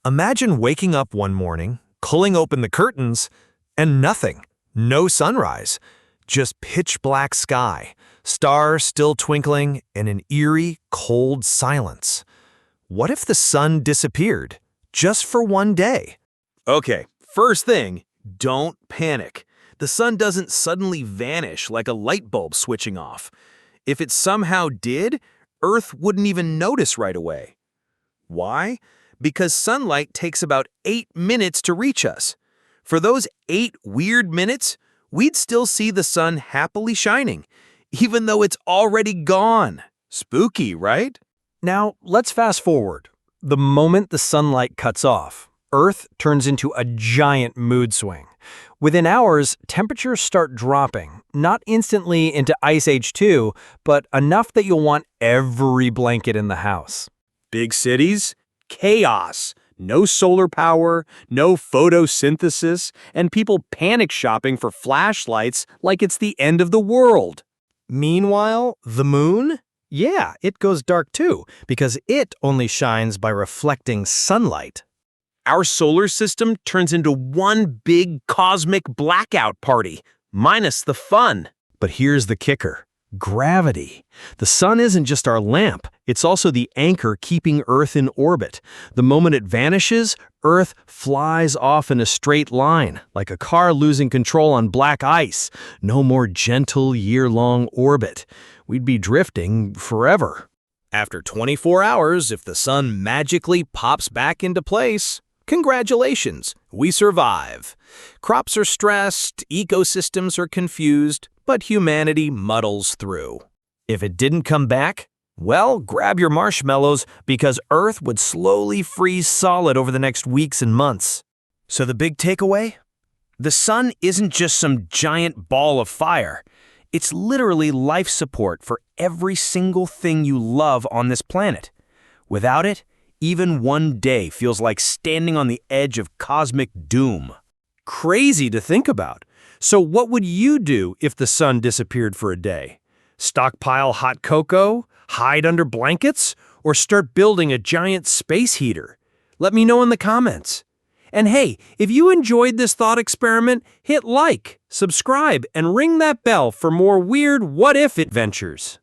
Imagine waking up one morning, pulling open the curtains, and nothing. No sunrise. Just pitch black sky, stars still twinkling, and an eerie, cold silence. What if the sun disappeared, just for one day? Okay, first thing, don't panic. The sun doesn't suddenly vanish like a light bulb switching off. If it somehow did, Earth wouldn't even notice right away. Why? Because sunlight takes about 8 minutes to reach us. For those 8 weird minutes, we'd still see the sun happily shining, even though it's already gone. Spooky, right? Now, let's fast forward. The moment the sunlight cuts off, Earth turns into a giant mood swing. Within hours, temperatures start dropping, not instantly into Ice Age 2, but enough that you'll want every blanket in the house. Big cities? Chaos. No solar power, no photosynthesis, and people panic shopping for flashlights like it's the end of the world. Meanwhile, the moon? Yeah, it goes dark too, because it only shines by reflecting sunlight. Our solar system turns into one big cosmic blackout party, minus the fun. But here's the kicker. Gravity. The sun isn't just our lamp, it's also the anchor keeping Earth in orbit. The moment it vanishes, Earth flies off in a straight line, like a car losing control on black ice. No more gentle, year-long orbit. We'd be drifting forever. After 24 hours, if the sun magically pops back into place, congratulations, we survive. Crops are stressed, ecosystems are confused, but humanity muddles through. If it didn't come back, well, grab your marshmallows because Earth would slowly freeze solid over the next weeks and months. So the big takeaway? The sun isn't just some giant ball of fire. It's literally life support for every single thing you love on this planet. Without it, even one day feels like standing on the edge of cosmic doom. Crazy to think about. So what would you do if the sun disappeared for a day? Stockpile hot cocoa, hide under blankets, or start building a giant space heater? Let me know in the comments. And hey, if you enjoyed this thought experiment, hit like, subscribe, and ring that bell for more weird what-if adventures.